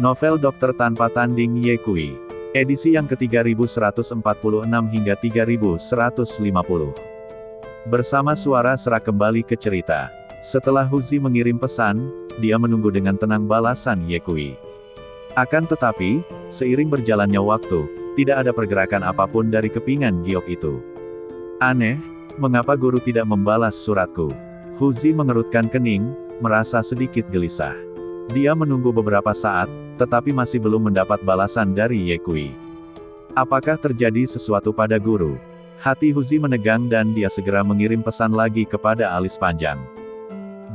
Novel Dokter Tanpa Tanding Ye Kui. Edisi yang ke-3146 hingga 3150. Bersama suara serak kembali ke cerita. Setelah Huzi mengirim pesan, dia menunggu dengan tenang balasan Ye Kui. Akan tetapi, seiring berjalannya waktu, tidak ada pergerakan apapun dari kepingan giok itu. Aneh, mengapa guru tidak membalas suratku? Huzi mengerutkan kening, merasa sedikit gelisah. Dia menunggu beberapa saat, tetapi masih belum mendapat balasan dari Ye Kui. Apakah terjadi sesuatu pada guru? Hati Huzi menegang dan dia segera mengirim pesan lagi kepada alis panjang.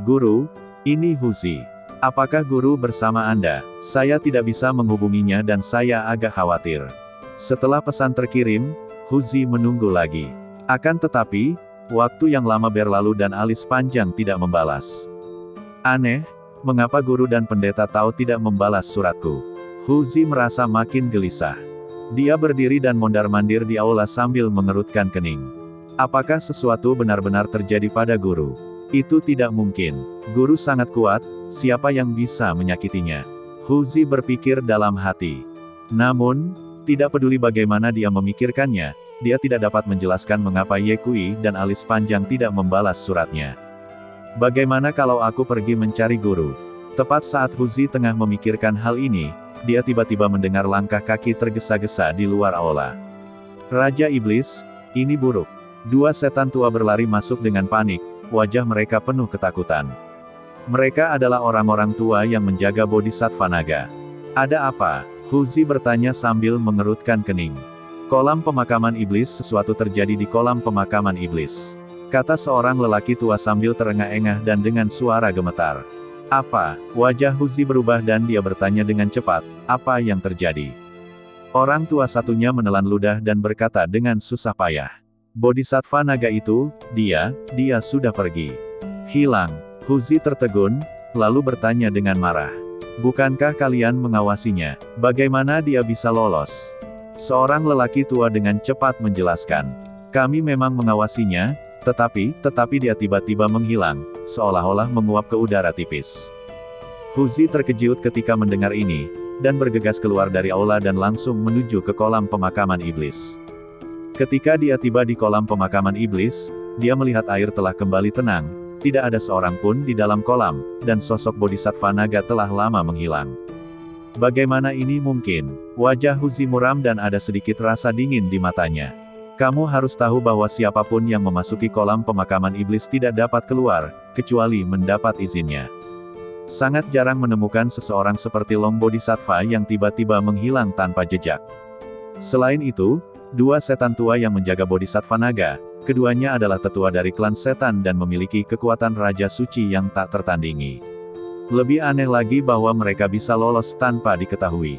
Guru, ini Huzi. Apakah guru bersama Anda? Saya tidak bisa menghubunginya dan saya agak khawatir. Setelah pesan terkirim, Huzi menunggu lagi. Akan tetapi, waktu yang lama berlalu dan alis panjang tidak membalas. Aneh, mengapa guru dan pendeta Tao tidak membalas suratku? Huzi merasa makin gelisah. Dia berdiri dan mondar-mandir di aula sambil mengerutkan kening. Apakah sesuatu benar-benar terjadi pada guru? Itu tidak mungkin. Guru sangat kuat, siapa yang bisa menyakitinya? Huzi berpikir dalam hati. Namun, tidak peduli bagaimana dia memikirkannya, dia tidak dapat menjelaskan mengapa Ye Kui dan alis panjang tidak membalas suratnya. Bagaimana kalau aku pergi mencari guru? Tepat saat Huzi tengah memikirkan hal ini, dia tiba-tiba mendengar langkah kaki tergesa-gesa di luar aula. Raja Iblis, ini buruk. Dua setan tua berlari masuk dengan panik, wajah mereka penuh ketakutan. Mereka adalah orang-orang tua yang menjaga Bodhisattva Naga. Ada apa? Huzi bertanya sambil mengerutkan kening. Kolam pemakaman iblis. Sesuatu terjadi di kolam pemakaman iblis, kata seorang lelaki tua sambil terengah-engah dan dengan suara gemetar. Apa? Wajah Huzi berubah dan dia bertanya dengan cepat, apa yang terjadi? Orang tua satunya menelan ludah dan berkata dengan susah payah. Bodhisattva naga itu, dia sudah pergi. Hilang. Huzi tertegun, lalu bertanya dengan marah. Bukankah kalian mengawasinya? Bagaimana dia bisa lolos? Seorang lelaki tua dengan cepat menjelaskan. Kami memang mengawasinya, tetapi dia tiba-tiba menghilang, seolah-olah menguap ke udara tipis. Huzi terkejut ketika mendengar ini, dan bergegas keluar dari aula dan langsung menuju ke kolam pemakaman iblis. Ketika dia tiba di kolam pemakaman iblis, dia melihat air telah kembali tenang, tidak ada seorang pun di dalam kolam, dan sosok Bodhisattva Naga telah lama menghilang. Bagaimana ini mungkin? Wajah Huzi muram dan ada sedikit rasa dingin di matanya. Kamu harus tahu bahwa siapapun yang memasuki kolam pemakaman iblis tidak dapat keluar, kecuali mendapat izinnya. Sangat jarang menemukan seseorang seperti Long Bodhisattva yang tiba-tiba menghilang tanpa jejak. Selain itu, dua setan tua yang menjaga Bodhisattva Naga, keduanya adalah tetua dari klan setan dan memiliki kekuatan Raja Suci yang tak tertandingi. Lebih aneh lagi bahwa mereka bisa lolos tanpa diketahui.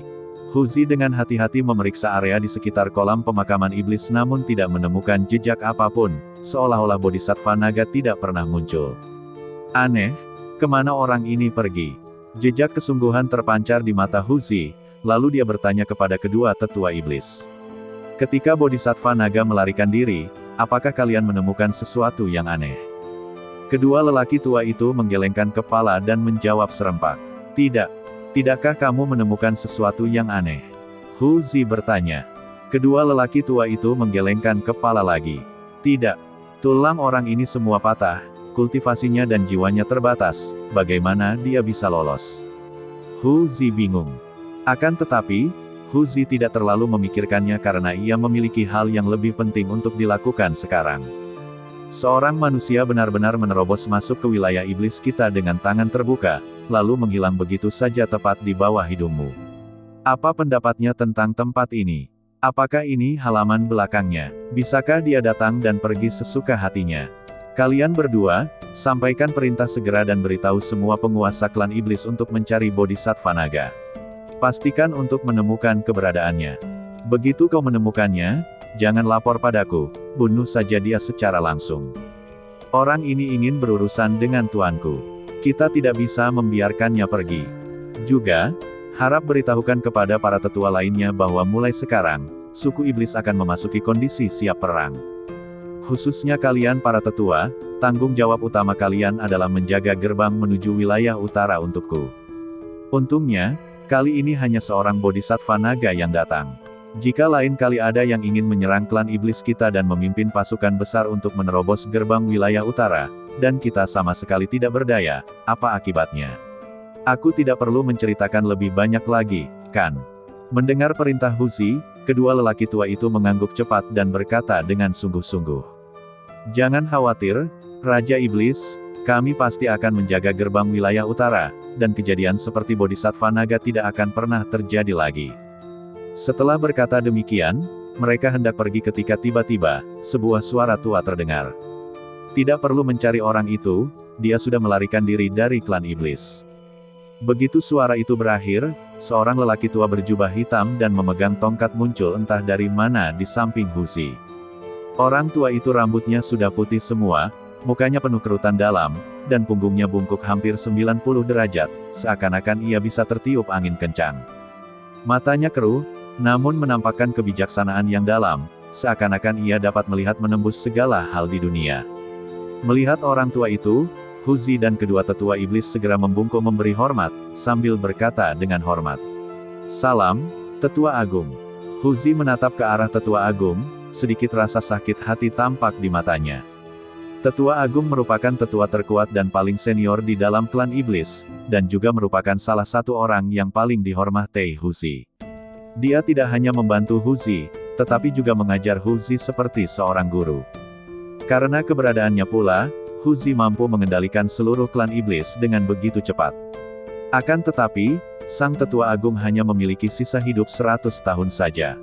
Huzi dengan hati-hati memeriksa area di sekitar kolam pemakaman iblis namun tidak menemukan jejak apapun, seolah-olah Bodhisattva Naga tidak pernah muncul. Aneh, kemana orang ini pergi? Jejak kesungguhan terpancar di mata Huzi, lalu dia bertanya kepada kedua tetua iblis. Ketika Bodhisattva Naga melarikan diri, apakah kalian menemukan sesuatu yang aneh? Kedua lelaki tua itu menggelengkan kepala dan menjawab serempak. Tidak. Tidakkah kamu menemukan sesuatu yang aneh? Huzi bertanya. Kedua lelaki tua itu menggelengkan kepala lagi. Tidak. Tulang orang ini semua patah, kultivasinya dan jiwanya terbatas, bagaimana dia bisa lolos? Huzi bingung. Akan tetapi, Huzi tidak terlalu memikirkannya karena ia memiliki hal yang lebih penting untuk dilakukan sekarang. Seorang manusia benar-benar menerobos masuk ke wilayah iblis kita dengan tangan terbuka, lalu menghilang begitu saja tepat di bawah hidungmu. Apa pendapatnya tentang tempat ini? Apakah ini halaman belakangnya? Bisakah dia datang dan pergi sesuka hatinya? Kalian berdua, sampaikan perintah segera dan beritahu semua penguasa klan iblis untuk mencari Bodhisattva Naga. Pastikan untuk menemukan keberadaannya. Begitu kau menemukannya, jangan lapor padaku, bunuh saja dia secara langsung. Orang ini ingin berurusan dengan tuanku. Kita tidak bisa membiarkannya pergi. Juga, harap beritahukan kepada para tetua lainnya bahwa mulai sekarang, suku iblis akan memasuki kondisi siap perang. Khususnya kalian para tetua, tanggung jawab utama kalian adalah menjaga gerbang menuju wilayah utara untukku. Untungnya, Kali ini hanya seorang bodhisattva naga yang datang. Jika lain kali ada yang ingin menyerang klan iblis kita dan memimpin pasukan besar untuk menerobos gerbang wilayah utara, dan kita sama sekali tidak berdaya, apa akibatnya? Aku tidak perlu menceritakan lebih banyak lagi, kan? Mendengar perintah Huzi, kedua lelaki tua itu mengangguk cepat dan berkata dengan sungguh-sungguh. Jangan khawatir, Raja Iblis, kami pasti akan menjaga gerbang wilayah utara, dan kejadian seperti bodhisattva naga tidak akan pernah terjadi lagi. Setelah berkata demikian, mereka hendak pergi ketika tiba-tiba, sebuah suara tua terdengar. Tidak perlu mencari orang itu, dia sudah melarikan diri dari klan iblis. Begitu suara itu berakhir, seorang lelaki tua berjubah hitam dan memegang tongkat muncul entah dari mana di samping Huzi. Orang tua itu rambutnya sudah putih semua, mukanya penuh kerutan dalam, dan punggungnya bungkuk hampir 90 derajat, seakan-akan ia bisa tertiup angin kencang. Matanya keruh, namun menampakkan kebijaksanaan yang dalam, seakan-akan ia dapat melihat menembus segala hal di dunia. Melihat orang tua itu, Huzi dan kedua tetua iblis segera membungkuk memberi hormat, sambil berkata dengan hormat. Salam, Tetua Agung. Huzi menatap ke arah Tetua Agung, sedikit rasa sakit hati tampak di matanya. Tetua Agung merupakan tetua terkuat dan paling senior di dalam klan iblis, dan juga merupakan salah satu orang yang paling dihormati Huzi. Dia tidak hanya membantu Huzi, tetapi juga mengajar Huzi seperti seorang guru. Karena keberadaannya pula, Huzi mampu mengendalikan seluruh klan iblis dengan begitu cepat. Akan tetapi, sang tetua agung hanya memiliki sisa hidup 100 tahun saja.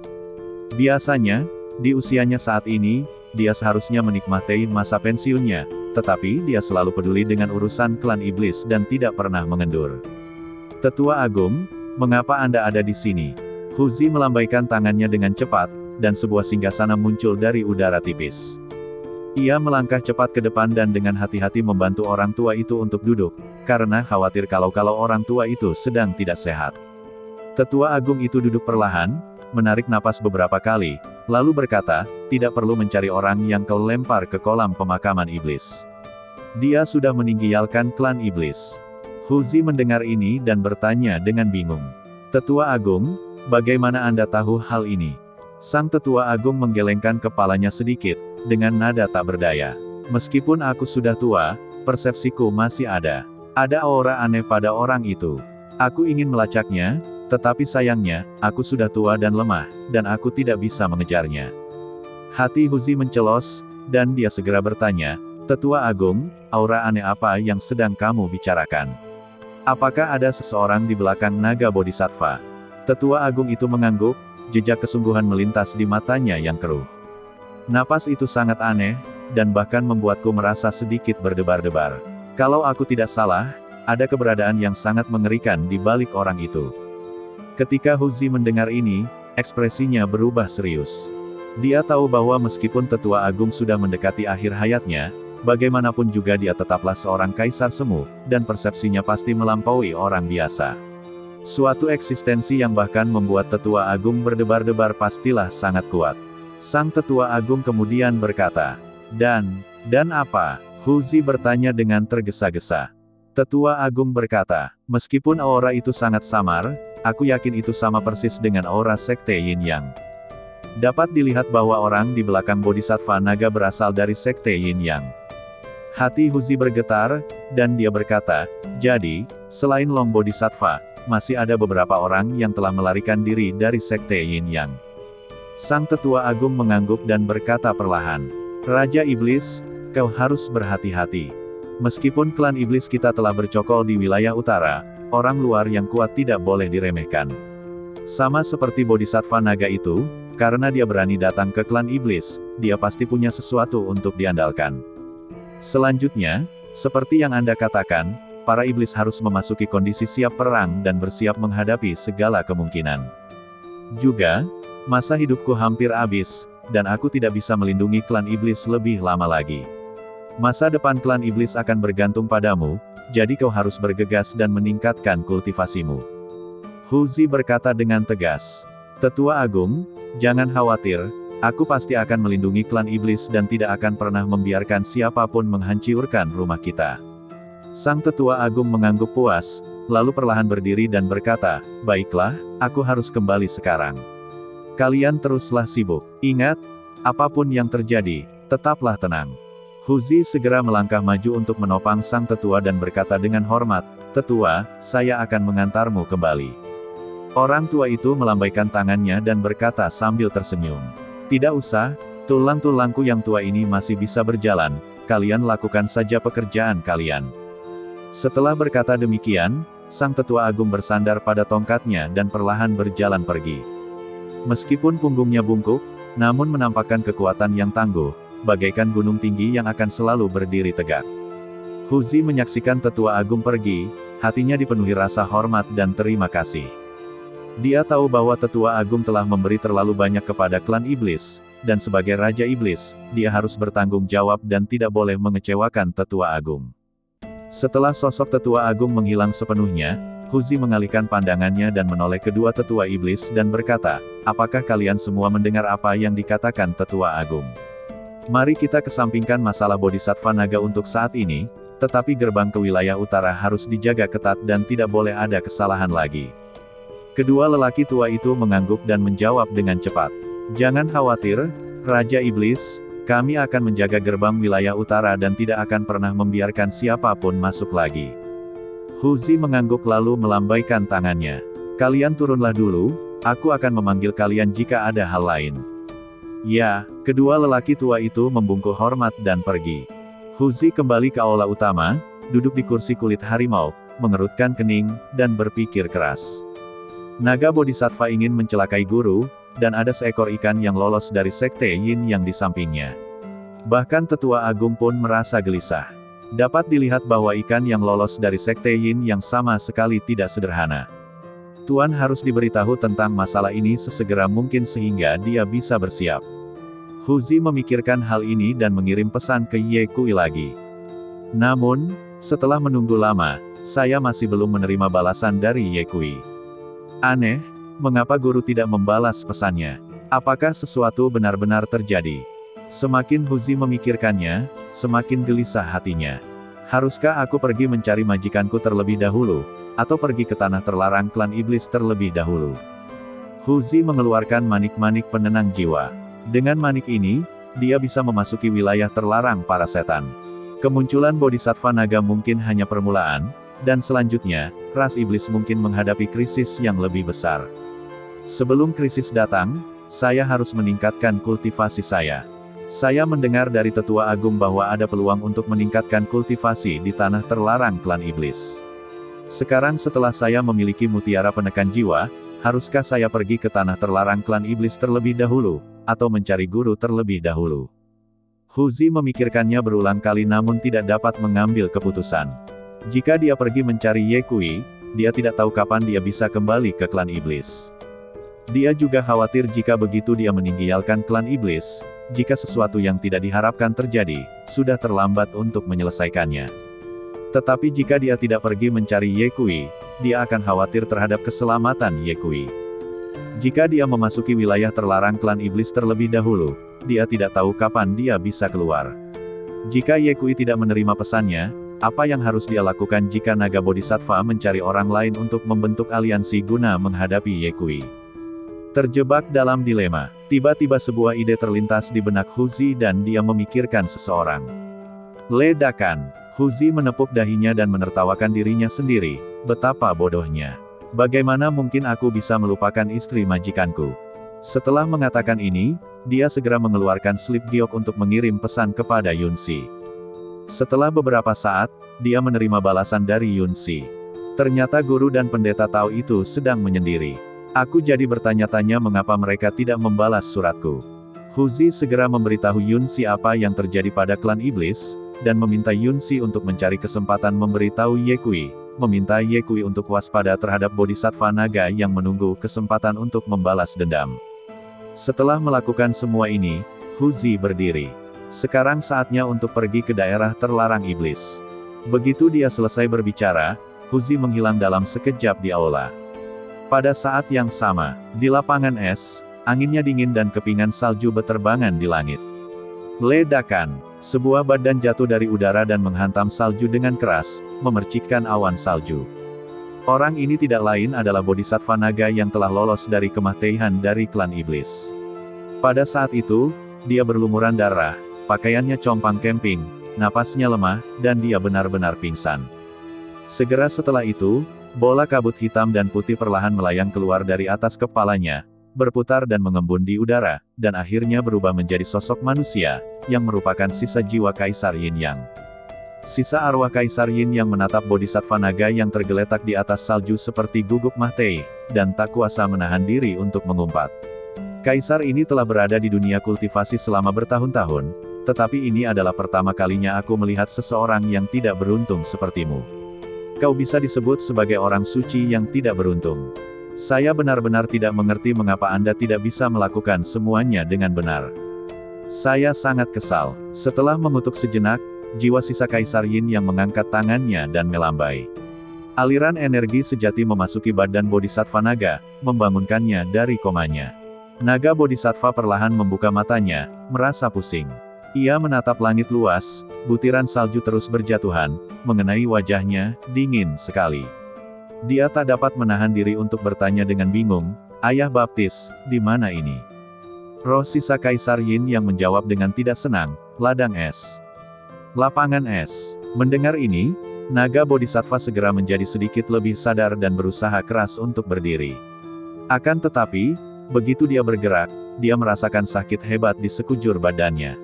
Biasanya, di usianya saat ini, dia seharusnya menikmati masa pensiunnya, tetapi dia selalu peduli dengan urusan klan iblis dan tidak pernah mengendur. Tetua Agung, mengapa Anda ada di sini? Huzi melambaikan tangannya dengan cepat, dan sebuah singgasana muncul dari udara tipis. Ia melangkah cepat ke depan dan dengan hati-hati membantu orang tua itu untuk duduk, karena khawatir kalau orang tua itu sedang tidak sehat. Tetua Agung itu duduk perlahan, menarik napas beberapa kali, lalu berkata, tidak perlu mencari orang yang kau lempar ke kolam pemakaman iblis. Dia sudah meninggalkan klan iblis. Huzi mendengar ini dan bertanya dengan bingung. Tetua Agung, bagaimana Anda tahu hal ini? Sang Tetua Agung menggelengkan kepalanya sedikit, dengan nada tak berdaya. Meskipun aku sudah tua, persepsiku masih ada. Ada aura aneh pada orang itu. Aku ingin melacaknya, tetapi sayangnya, aku sudah tua dan lemah, dan aku tidak bisa mengejarnya. Hati Huzi mencelos, dan dia segera bertanya, Tetua Agung, aura aneh apa yang sedang kamu bicarakan? Apakah ada seseorang di belakang naga bodhisattva? Tetua Agung itu mengangguk, jejak kesungguhan melintas di matanya yang keruh. Napas itu sangat aneh, dan bahkan membuatku merasa sedikit berdebar-debar. Kalau aku tidak salah, ada keberadaan yang sangat mengerikan di balik orang itu. Ketika Huzi mendengar ini, ekspresinya berubah serius. Dia tahu bahwa meskipun Tetua Agung sudah mendekati akhir hayatnya, bagaimanapun juga dia tetaplah seorang kaisar semu, dan persepsinya pasti melampaui orang biasa. Suatu eksistensi yang bahkan membuat Tetua Agung berdebar-debar pastilah sangat kuat. Sang Tetua Agung kemudian berkata, Dan apa? Huzi bertanya dengan tergesa-gesa. Tetua Agung berkata, meskipun aura itu sangat samar, aku yakin itu sama persis dengan aura sekte Yin Yang. Dapat dilihat bahwa orang di belakang bodhisattva naga berasal dari sekte Yin Yang. Hati Huzi bergetar, dan dia berkata, jadi, selain Long Bodhisattva, masih ada beberapa orang yang telah melarikan diri dari sekte Yin Yang. Sang Tetua Agung mengangguk dan berkata perlahan, Raja Iblis, kau harus berhati-hati. Meskipun klan iblis kita telah bercokol di wilayah utara, orang luar yang kuat tidak boleh diremehkan. Sama seperti bodhisattva naga itu, karena dia berani datang ke klan iblis, dia pasti punya sesuatu untuk diandalkan. Selanjutnya, seperti yang Anda katakan, para iblis harus memasuki kondisi siap perang dan bersiap menghadapi segala kemungkinan. Juga, masa hidupku hampir habis, dan aku tidak bisa melindungi klan iblis lebih lama lagi. Masa depan klan iblis akan bergantung padamu, jadi kau harus bergegas dan meningkatkan kultivasimu. Huzi berkata dengan tegas. Tetua Agung, jangan khawatir, aku pasti akan melindungi klan iblis dan tidak akan pernah membiarkan siapapun menghancurkan rumah kita. Sang Tetua Agung mengangguk puas, lalu perlahan berdiri dan berkata, "Baiklah, aku harus kembali sekarang. Kalian teruslah sibuk. Ingat, apapun yang terjadi, tetaplah tenang." Huzi segera melangkah maju untuk menopang sang tetua dan berkata dengan hormat, "Tetua, saya akan mengantarmu kembali." Orang tua itu melambaikan tangannya dan berkata sambil tersenyum, "Tidak usah, tulang-tulangku yang tua ini masih bisa berjalan, kalian lakukan saja pekerjaan kalian." Setelah berkata demikian, sang tetua agung bersandar pada tongkatnya dan perlahan berjalan pergi. Meskipun punggungnya bungkuk, namun menampakkan kekuatan yang tangguh, bagaikan gunung tinggi yang akan selalu berdiri tegak. Huzi menyaksikan tetua agung pergi, hatinya dipenuhi rasa hormat dan terima kasih. Dia tahu bahwa tetua agung telah memberi terlalu banyak kepada klan iblis, dan sebagai Raja Iblis, dia harus bertanggung jawab dan tidak boleh mengecewakan tetua agung. Setelah sosok tetua agung menghilang sepenuhnya, Huzi mengalihkan pandangannya dan menoleh kedua tetua iblis dan berkata, "Apakah kalian semua mendengar apa yang dikatakan tetua agung? Mari kita kesampingkan masalah Bodhisattva Naga untuk saat ini, tetapi gerbang ke wilayah utara harus dijaga ketat dan tidak boleh ada kesalahan lagi." Kedua lelaki tua itu mengangguk dan menjawab dengan cepat, "Jangan khawatir, Raja Iblis, kami akan menjaga gerbang wilayah utara dan tidak akan pernah membiarkan siapapun masuk lagi." Huzi mengangguk lalu melambaikan tangannya. "Kalian turunlah dulu, aku akan memanggil kalian jika ada hal lain." Ya, kedua lelaki tua itu membungkuk hormat dan pergi. Huzi kembali ke aula utama, duduk di kursi kulit harimau, mengerutkan kening, dan berpikir keras. Naga Bodhisattva ingin mencelakai guru, dan ada seekor ikan yang lolos dari sekte Yin yang di sampingnya. Bahkan tetua agung pun merasa gelisah. Dapat dilihat bahwa ikan yang lolos dari sekte Yin yang sama sekali tidak sederhana. Tuan harus diberitahu tentang masalah ini sesegera mungkin sehingga dia bisa bersiap. Huzi memikirkan hal ini dan mengirim pesan ke Ye Kui lagi. Namun, setelah menunggu lama, saya masih belum menerima balasan dari Ye Kui. Aneh, mengapa guru tidak membalas pesannya? Apakah sesuatu benar-benar terjadi? Semakin Huzi memikirkannya, semakin gelisah hatinya. Haruskah aku pergi mencari majikanku terlebih dahulu, atau pergi ke tanah terlarang klan iblis terlebih dahulu? Huzi mengeluarkan manik-manik penenang jiwa. Dengan manik ini, dia bisa memasuki wilayah terlarang para setan. Kemunculan Bodhisattva Naga mungkin hanya permulaan, dan selanjutnya, ras iblis mungkin menghadapi krisis yang lebih besar. Sebelum krisis datang, saya harus meningkatkan kultivasi saya. Saya mendengar dari tetua agung bahwa ada peluang untuk meningkatkan kultivasi di tanah terlarang klan iblis. Sekarang setelah saya memiliki mutiara penekan jiwa, haruskah saya pergi ke tanah terlarang klan iblis terlebih dahulu, atau mencari guru terlebih dahulu? Huzi memikirkannya berulang kali namun tidak dapat mengambil keputusan. Jika dia pergi mencari Ye Kui, dia tidak tahu kapan dia bisa kembali ke klan iblis. Dia juga khawatir jika begitu dia meninggalkan klan iblis, jika sesuatu yang tidak diharapkan terjadi, sudah terlambat untuk menyelesaikannya. Tetapi jika dia tidak pergi mencari Ye Kui, dia akan khawatir terhadap keselamatan Ye Kui. Jika dia memasuki wilayah terlarang klan iblis terlebih dahulu, dia tidak tahu kapan dia bisa keluar. Jika Ye Kui tidak menerima pesannya, apa yang harus dia lakukan jika Naga Bodhisattva mencari orang lain untuk membentuk aliansi guna menghadapi Ye Kui? Terjebak dalam dilema, tiba-tiba sebuah ide terlintas di benak Huzi dan dia memikirkan seseorang. Ledakan. Huzi menepuk dahinya dan menertawakan dirinya sendiri, betapa bodohnya. Bagaimana mungkin aku bisa melupakan istri majikanku? Setelah mengatakan ini, dia segera mengeluarkan slip giok untuk mengirim pesan kepada Yunsi. Setelah beberapa saat, dia menerima balasan dari Yunsi. Ternyata guru dan pendeta Tao itu sedang menyendiri. Aku jadi bertanya-tanya mengapa mereka tidak membalas suratku. Huzi segera memberitahu Yunsi apa yang terjadi pada klan iblis, dan meminta Yunsi untuk mencari kesempatan memberitahu Ye Kui, meminta Ye Kui untuk waspada terhadap Bodhisattva Naga yang menunggu kesempatan untuk membalas dendam. Setelah melakukan semua ini, Huzi berdiri. Sekarang saatnya untuk pergi ke daerah terlarang iblis. Begitu dia selesai berbicara, Huzi menghilang dalam sekejap di aula. Pada saat yang sama, di lapangan es, anginnya dingin dan kepingan salju beterbangan di langit. Ledakan. Sebuah badan jatuh dari udara dan menghantam salju dengan keras, memercikkan awan salju. Orang ini tidak lain adalah Bodhisattva naga yang telah lolos dari kematian dari klan iblis. Pada saat itu, dia berlumuran darah, pakaiannya compang-camping, napasnya lemah, dan dia benar-benar pingsan. Segera setelah itu, bola kabut hitam dan putih perlahan melayang keluar dari atas kepalanya, berputar dan mengembun di udara, dan akhirnya berubah menjadi sosok manusia, yang merupakan sisa jiwa Kaisar Yin Yang. Sisa arwah Kaisar Yin Yang menatap Bodhisattva naga yang tergeletak di atas salju seperti gugup mati, dan tak kuasa menahan diri untuk mengumpat. Kaisar ini telah berada di dunia kultivasi selama bertahun-tahun, tetapi ini adalah pertama kalinya aku melihat seseorang yang tidak beruntung sepertimu. Kau bisa disebut sebagai orang suci yang tidak beruntung. Saya benar-benar tidak mengerti mengapa Anda tidak bisa melakukan semuanya dengan benar. Saya sangat kesal. Setelah mengutuk sejenak, jiwa sisa Kaisar Yin yang mengangkat tangannya dan melambai. Aliran energi sejati memasuki badan Bodhisattva naga, membangunkannya dari komanya. Naga Bodhisattva perlahan membuka matanya, merasa pusing. Ia menatap langit luas, butiran salju terus berjatuhan, mengenai wajahnya, dingin sekali. Dia tak dapat menahan diri untuk bertanya dengan bingung, "Ayah Baptis, di mana ini?" Roh sisa Kaisar Yin yang menjawab dengan tidak senang, "Ladang es. Lapangan es." Mendengar ini, naga Bodhisattva segera menjadi sedikit lebih sadar dan berusaha keras untuk berdiri. Akan tetapi, begitu dia bergerak, dia merasakan sakit hebat di sekujur badannya.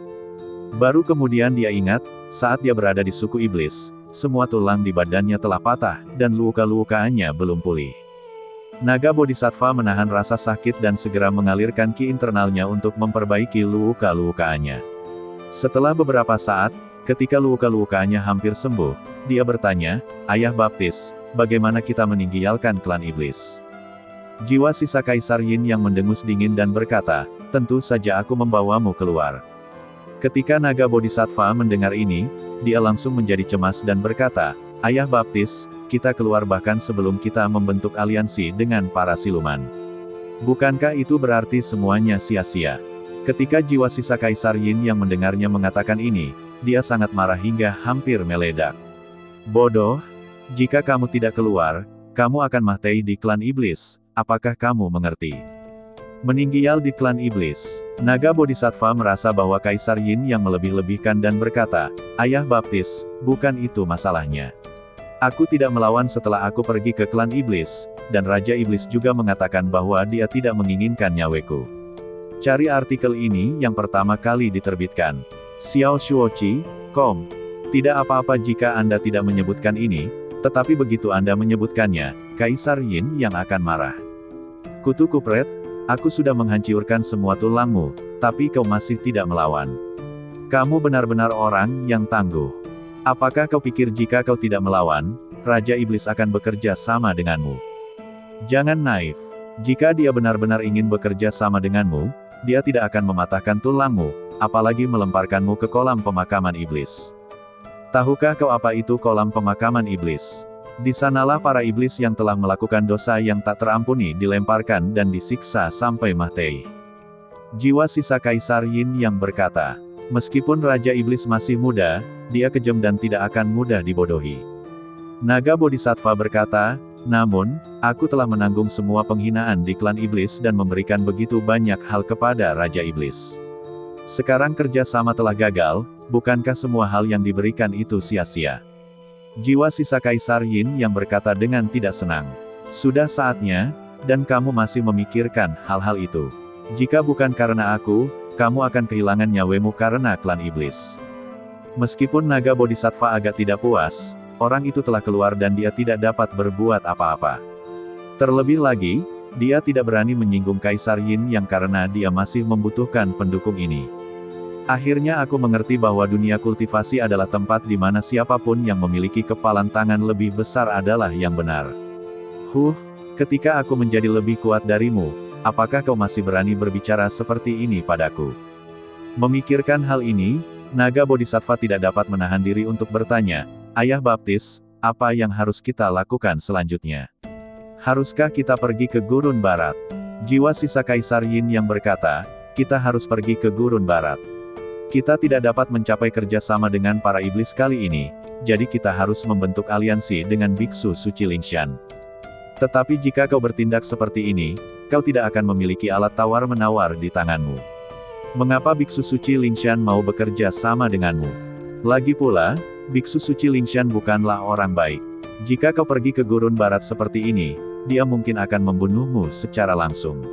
Baru kemudian dia ingat, saat dia berada di suku iblis, semua tulang di badannya telah patah, dan luka-lukaannya belum pulih. Naga Bodhisattva menahan rasa sakit dan segera mengalirkan ki internalnya untuk memperbaiki luka-lukaannya. Setelah beberapa saat, ketika luka-lukanya hampir sembuh, dia bertanya, "Ayah Baptis, bagaimana kita meninggalkan klan iblis?" Jiwa sisa Kaisar Yin yang mendengus dingin dan berkata, "Tentu saja aku membawamu keluar." Ketika naga Bodhisattva mendengar ini, dia langsung menjadi cemas dan berkata, "Ayah Baptis, kita keluar bahkan sebelum kita membentuk aliansi dengan para siluman. Bukankah itu berarti semuanya sia-sia?" Ketika jiwa sisa Kaisar Yin yang mendengarnya mengatakan ini, dia sangat marah hingga hampir meledak. "Bodoh, jika kamu tidak keluar, kamu akan mati di klan iblis, apakah kamu mengerti?" Meninggal di klan iblis, naga Bodhisattva merasa bahwa Kaisar Yin yang melebih-lebihkan dan berkata, "Ayah Baptis, bukan itu masalahnya. Aku tidak melawan setelah aku pergi ke klan iblis, dan Raja Iblis juga mengatakan bahwa dia tidak menginginkan nyaweku." Cari artikel ini yang pertama kali diterbitkan. Xiaoshuoqi.com. Tidak apa-apa jika Anda tidak menyebutkan ini, tetapi begitu Anda menyebutkannya, Kaisar Yin yang akan marah. "Kutu kupret, aku sudah menghancurkan semua tulangmu, tapi kau masih tidak melawan. Kamu benar-benar orang yang tangguh. Apakah kau pikir jika kau tidak melawan, Raja Iblis akan bekerja sama denganmu? Jangan naif. Jika dia benar-benar ingin bekerja sama denganmu, dia tidak akan mematahkan tulangmu, apalagi melemparkanmu ke kolam pemakaman iblis. Tahukah kau apa itu kolam pemakaman iblis? Di sanalah para iblis yang telah melakukan dosa yang tak terampuni dilemparkan dan disiksa sampai mati." Jiwa sisa Kaisar Yin yang berkata, "Meskipun Raja Iblis masih muda, dia kejam dan tidak akan mudah dibodohi." Naga Bodhisattva berkata, "Namun, aku telah menanggung semua penghinaan di klan iblis dan memberikan begitu banyak hal kepada Raja Iblis. Sekarang kerjasama telah gagal, bukankah semua hal yang diberikan itu sia-sia?" Jiwa sisa Kaisar Yin yang berkata dengan tidak senang, "Sudah saatnya, dan kamu masih memikirkan hal-hal itu. Jika bukan karena aku, kamu akan kehilangan nyawemu karena klan iblis." Meskipun naga Bodhisattva agak tidak puas, orang itu telah keluar dan dia tidak dapat berbuat apa-apa. Terlebih lagi, dia tidak berani menyinggung Kaisar Yin yang karena dia masih membutuhkan pendukung ini. Akhirnya aku mengerti bahwa dunia kultivasi adalah tempat di mana siapapun yang memiliki kepalan tangan lebih besar adalah yang benar. Ketika aku menjadi lebih kuat darimu, apakah kau masih berani berbicara seperti ini padaku?" Memikirkan hal ini, naga Bodhisattva tidak dapat menahan diri untuk bertanya, "Ayah Baptis, apa yang harus kita lakukan selanjutnya? Haruskah kita pergi ke Gurun Barat?" Jiwa sisa Kaisar Yin yang berkata, "Kita harus pergi ke Gurun Barat. Kita tidak dapat mencapai kerjasama dengan para iblis kali ini, jadi kita harus membentuk aliansi dengan Biksu Suci Lingshan. Tetapi jika kau bertindak seperti ini, kau tidak akan memiliki alat tawar-menawar di tanganmu. Mengapa Biksu Suci Lingshan mau bekerja sama denganmu? Lagi pula, Biksu Suci Lingshan bukanlah orang baik. Jika kau pergi ke gurun barat seperti ini, dia mungkin akan membunuhmu secara langsung.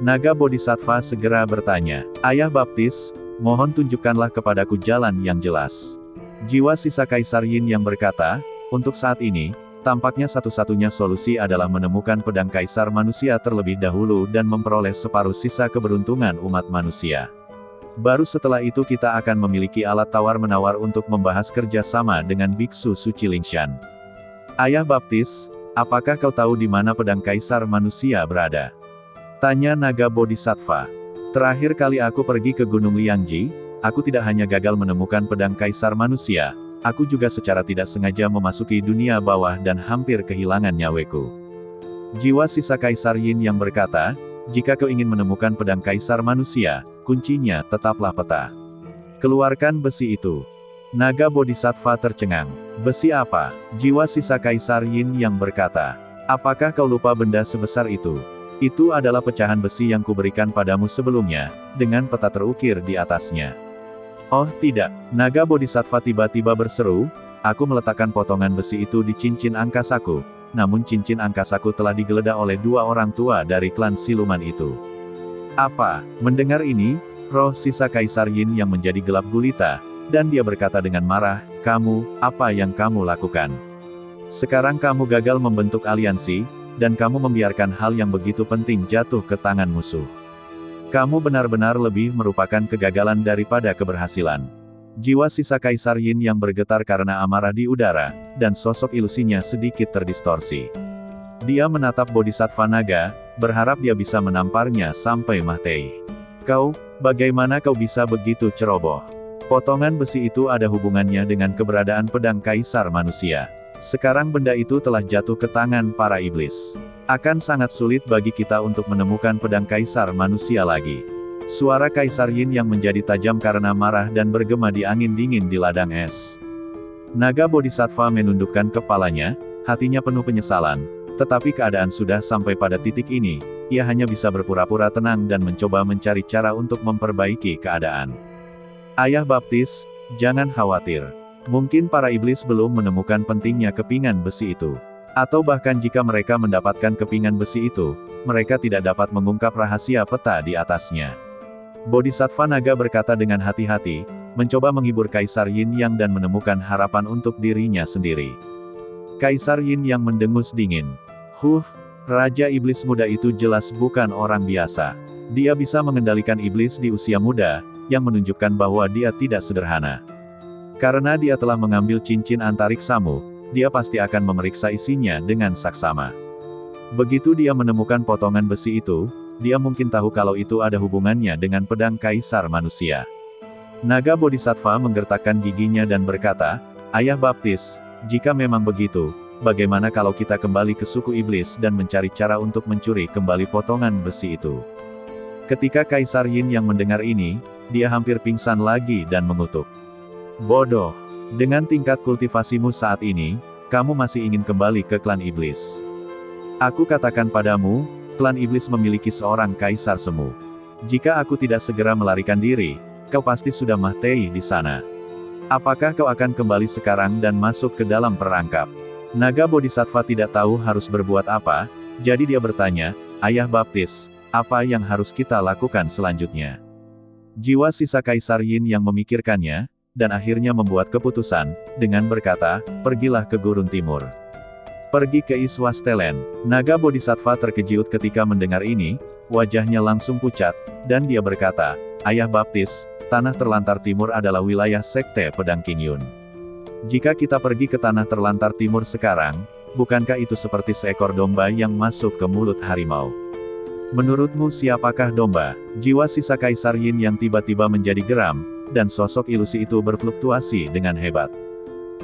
Naga Bodhisattva segera bertanya, Ayah Baptis, mohon tunjukkanlah kepadaku jalan yang jelas. Jiwa sisa Kaisar Yin yang berkata, untuk saat ini, tampaknya satu-satunya solusi adalah menemukan pedang Kaisar Manusia terlebih dahulu dan memperoleh separuh sisa keberuntungan umat manusia. Baru setelah itu kita akan memiliki alat tawar-menawar untuk membahas kerjasama dengan Biksu Suci Lingshan. Ayah Baptis, apakah kau tahu di mana pedang Kaisar Manusia berada? Tanya Naga Bodhisattva. Terakhir kali aku pergi ke Gunung Liangji, aku tidak hanya gagal menemukan pedang Kaisar Manusia, aku juga secara tidak sengaja memasuki dunia bawah dan hampir kehilangan nyawaku. Jiwa sisa Kaisar Yin yang berkata, jika kau ingin menemukan pedang Kaisar Manusia, kuncinya tetaplah peta. Keluarkan besi itu. Naga Bodhisattva tercengang. Besi apa? Jiwa sisa Kaisar Yin yang berkata, apakah kau lupa benda sebesar itu? Itu adalah pecahan besi yang kuberikan padamu sebelumnya, dengan peta terukir di atasnya. Oh tidak, Naga Bodhisattva tiba-tiba berseru, aku meletakkan potongan besi itu di cincin angkasaku, namun cincin angkasaku telah digeledah oleh dua orang tua dari klan siluman itu. Apa? Mendengar ini, roh sisa Kaisar Yin yang menjadi gelap gulita, dan dia berkata dengan marah, kamu, apa yang kamu lakukan? Sekarang kamu gagal membentuk aliansi, dan kamu membiarkan hal yang begitu penting jatuh ke tangan musuh. Kamu benar-benar lebih merupakan kegagalan daripada keberhasilan. Jiwa sisa Kaisar Yin yang bergetar karena amarah di udara, dan sosok ilusinya sedikit terdistorsi. Dia menatap Bodhisattva Naga, berharap dia bisa menamparnya sampai mati. Kau, bagaimana kau bisa begitu ceroboh? Potongan besi itu ada hubungannya dengan keberadaan pedang Kaisar Manusia. Sekarang benda itu telah jatuh ke tangan para iblis. Akan sangat sulit bagi kita untuk menemukan pedang Kaisar Manusia lagi. Suara Kaisar Yin yang menjadi tajam karena marah dan bergema di angin dingin di ladang es. Naga Bodhisattva menundukkan kepalanya, hatinya penuh penyesalan, tetapi keadaan sudah sampai pada titik ini, ia hanya bisa berpura-pura tenang dan mencoba mencari cara untuk memperbaiki keadaan. Ayah Baptis, jangan khawatir. Mungkin para iblis belum menemukan pentingnya kepingan besi itu. Atau bahkan jika mereka mendapatkan kepingan besi itu, mereka tidak dapat mengungkap rahasia peta di atasnya. Bodhisattva Naga berkata dengan hati-hati, mencoba menghibur Kaisar Yin Yang dan menemukan harapan untuk dirinya sendiri. Kaisar Yin Yang mendengus dingin. Raja Iblis muda itu jelas bukan orang biasa. Dia bisa mengendalikan iblis di usia muda, yang menunjukkan bahwa dia tidak sederhana. Karena dia telah mengambil cincin antariksamu, dia pasti akan memeriksa isinya dengan saksama. Begitu dia menemukan potongan besi itu, dia mungkin tahu kalau itu ada hubungannya dengan pedang Kaisar Manusia. Naga Bodhisattva menggertakkan giginya dan berkata, Ayah Baptis, jika memang begitu, bagaimana kalau kita kembali ke suku iblis dan mencari cara untuk mencuri kembali potongan besi itu? Ketika Kaisar Yin yang mendengar ini, dia hampir pingsan lagi dan mengutuk. Bodoh. Dengan tingkat kultivasimu saat ini, kamu masih ingin kembali ke klan iblis. Aku katakan padamu, klan iblis memiliki seorang kaisar semu. Jika aku tidak segera melarikan diri, kau pasti sudah mati di sana. Apakah kau akan kembali sekarang dan masuk ke dalam perangkap? Naga Bodhisattva tidak tahu harus berbuat apa, jadi dia bertanya, Ayah Baptis, apa yang harus kita lakukan selanjutnya? Jiwa sisa Kaisar Yin yang memikirkannya, dan akhirnya membuat keputusan, dengan berkata, pergilah ke gurun timur. Pergi ke Iswastelen. Naga Bodhisattva terkejut ketika mendengar ini, wajahnya langsung pucat, dan dia berkata, Ayah Baptis, tanah terlantar timur adalah wilayah sekte pedang King Yun. Jika kita pergi ke tanah terlantar timur sekarang, bukankah itu seperti seekor domba yang masuk ke mulut harimau? Menurutmu siapakah domba? Jiwa sisa Kaisar Yin yang tiba-tiba menjadi geram, dan sosok ilusi itu berfluktuasi dengan hebat.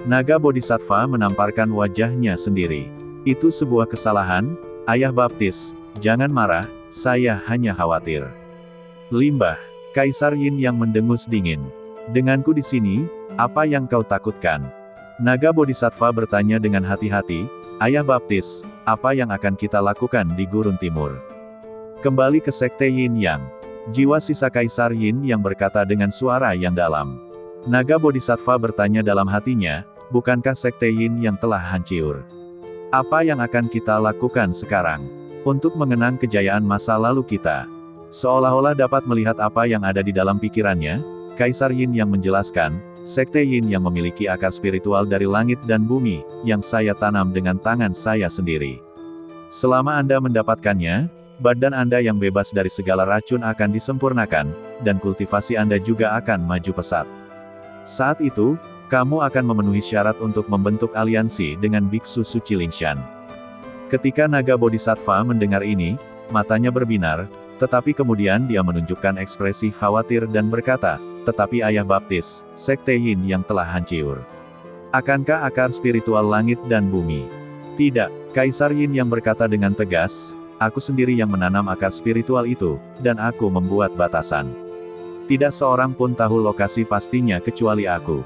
Naga Bodhisattva menamparkan wajahnya sendiri. Itu sebuah kesalahan, Ayah Baptis, jangan marah, saya hanya khawatir. Limbah. Kaisar Yin yang mendengus dingin. Denganku di sini, apa yang kau takutkan? Naga Bodhisattva bertanya dengan hati-hati, Ayah Baptis, apa yang akan kita lakukan di Gurun Timur? Kembali ke Sekte Yin Yang. Jiwa sisa Kaisar Yin yang berkata dengan suara yang dalam. Naga Bodhisattva bertanya dalam hatinya, bukankah Sekte Yin yang telah hancur? Apa yang akan kita lakukan sekarang? Untuk mengenang kejayaan masa lalu kita. Seolah-olah dapat melihat apa yang ada di dalam pikirannya, Kaisar Yin yang menjelaskan, Sekte Yin yang memiliki akar spiritual dari langit dan bumi, yang saya tanam dengan tangan saya sendiri. Selama Anda mendapatkannya, badan Anda yang bebas dari segala racun akan disempurnakan, dan kultivasi Anda juga akan maju pesat. Saat itu, kamu akan memenuhi syarat untuk membentuk aliansi dengan Biksu Suci Lingshan. Ketika Naga Bodhisattva mendengar ini, matanya berbinar, tetapi kemudian dia menunjukkan ekspresi khawatir dan berkata, tetapi Ayah Baptis, Sekte Yin yang telah hancur. Akankah akar spiritual langit dan bumi? Tidak, Kaisar Yin yang berkata dengan tegas, aku sendiri yang menanam akar spiritual itu, dan aku membuat batasan. Tidak seorang pun tahu lokasi pastinya kecuali aku.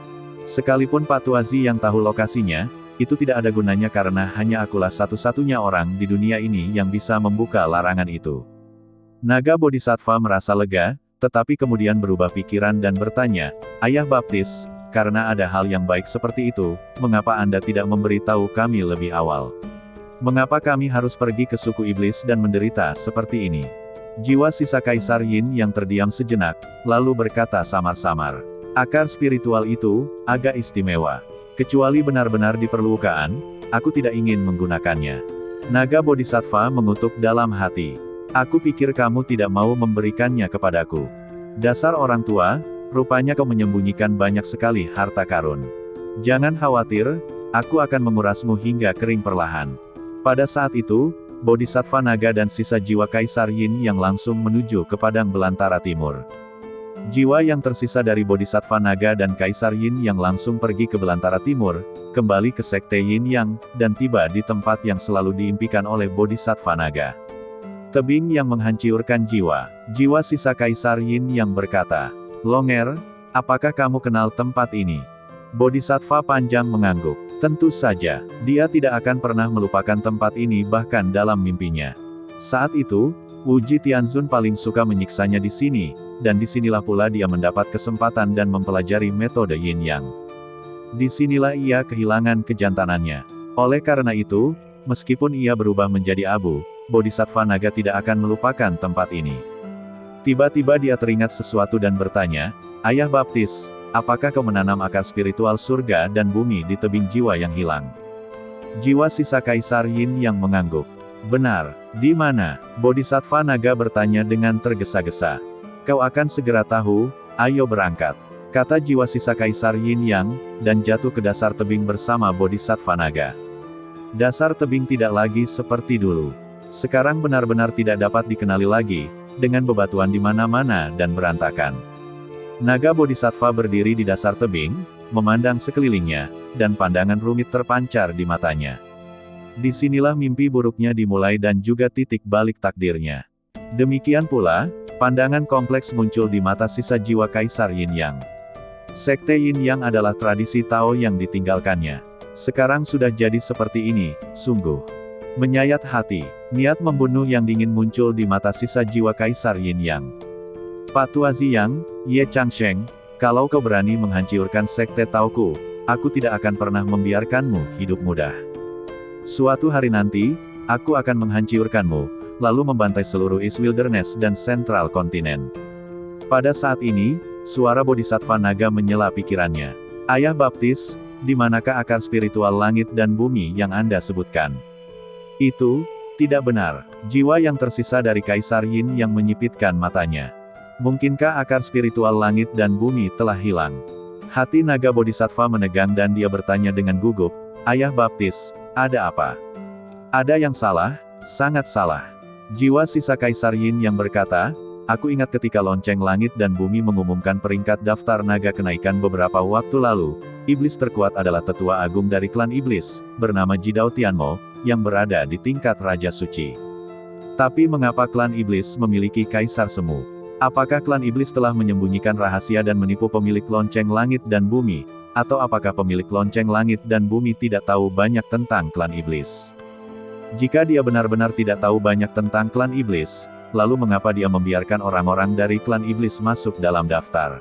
Sekalipun Pak Tuazi yang tahu lokasinya, itu tidak ada gunanya karena hanya akulah satu-satunya orang di dunia ini yang bisa membuka larangan itu. Naga Bodhisattva merasa lega, tetapi kemudian berubah pikiran dan bertanya, Ayah Baptis, karena ada hal yang baik seperti itu, mengapa Anda tidak memberitahu kami lebih awal? Mengapa kami harus pergi ke suku iblis dan menderita seperti ini? Jiwa sisa Kaisar Yin yang terdiam sejenak, lalu berkata samar-samar, akar spiritual itu agak istimewa. Kecuali benar-benar diperlukan, aku tidak ingin menggunakannya. Naga Bodhisattva mengutuk dalam hati. Aku pikir kamu tidak mau memberikannya kepadaku. Dasar orang tua, rupanya kau menyembunyikan banyak sekali harta karun. Jangan khawatir, aku akan mengurasmu hingga kering perlahan. Pada saat itu, Bodhisattva Naga dan sisa jiwa Kaisar Yin yang langsung menuju ke padang belantara timur. Jiwa yang tersisa dari Bodhisattva Naga dan Kaisar Yin yang langsung pergi ke belantara timur, kembali ke Sekte Yin Yang, dan tiba di tempat yang selalu diimpikan oleh Bodhisattva Naga. Tebing yang menghancurkan jiwa. Jiwa sisa Kaisar Yin yang berkata, Longer, apakah kamu kenal tempat ini? Bodhisattva Panjang mengangguk. Tentu saja, dia tidak akan pernah melupakan tempat ini bahkan dalam mimpinya. Saat itu, Wuji Tianzun paling suka menyiksanya di sini, dan disinilah pula dia mendapat kesempatan dan mempelajari metode Yin Yang. Disinilah ia kehilangan kejantanannya. Oleh karena itu, meskipun ia berubah menjadi abu, Bodhisattva Naga tidak akan melupakan tempat ini. Tiba-tiba dia teringat sesuatu dan bertanya, Ayah Baptis, apakah kau menanam akar spiritual surga dan bumi di tebing jiwa yang hilang? Jiwa sisa Kaisar Yin yang mengangguk. Benar, di mana? Bodhisattva Naga bertanya dengan tergesa-gesa. Kau akan segera tahu, ayo berangkat. Kata jiwa sisa Kaisar Yin Yang, dan jatuh ke dasar tebing bersama Bodhisattva Naga. Dasar tebing tidak lagi seperti dulu. Sekarang benar-benar tidak dapat dikenali lagi, dengan bebatuan di mana-mana dan berantakan. Naga Bodhisattva berdiri di dasar tebing, memandang sekelilingnya, dan pandangan rumit terpancar di matanya. Disinilah mimpi buruknya dimulai dan juga titik balik takdirnya. Demikian pula, pandangan kompleks muncul di mata sisa jiwa Kaisar Yin Yang. Sekte Yin Yang adalah tradisi Tao yang ditinggalkannya. Sekarang sudah jadi seperti ini, sungguh menyayat hati. Niat membunuh yang dingin muncul di mata sisa jiwa Kaisar Yin Yang. Pak Tuazi Yang, Ye Changsheng, kalau kau berani menghancurkan sekte Taoku, aku tidak akan pernah membiarkanmu hidup mudah. Suatu hari nanti, aku akan menghancurkanmu, lalu membantai seluruh East Wilderness dan Central Continent. Pada saat ini, suara Bodhisattva Naga menyela pikirannya. Ayah Baptis, di manakah akar spiritual langit dan bumi yang Anda sebutkan? Itu tidak benar. Jiwa yang tersisa dari Kaisar Yin yang menyipitkan matanya. Mungkinkah akar spiritual langit dan bumi telah hilang? Hati Naga Bodhisattva menegang dan dia bertanya dengan gugup, Ayah Baptis, ada apa? Ada yang salah, sangat salah. Jiwa sisa Kaisar Yin yang berkata, aku ingat ketika lonceng langit dan bumi mengumumkan peringkat daftar naga kenaikan beberapa waktu lalu, iblis terkuat adalah tetua agung dari klan iblis, bernama Jidao Tianmo, yang berada di tingkat Raja Suci. Tapi mengapa klan iblis memiliki Kaisar Semu? Apakah klan iblis telah menyembunyikan rahasia dan menipu pemilik lonceng langit dan bumi? Atau apakah pemilik lonceng langit dan bumi tidak tahu banyak tentang klan iblis? Jika dia benar-benar tidak tahu banyak tentang klan iblis, lalu mengapa dia membiarkan orang-orang dari klan iblis masuk dalam daftar?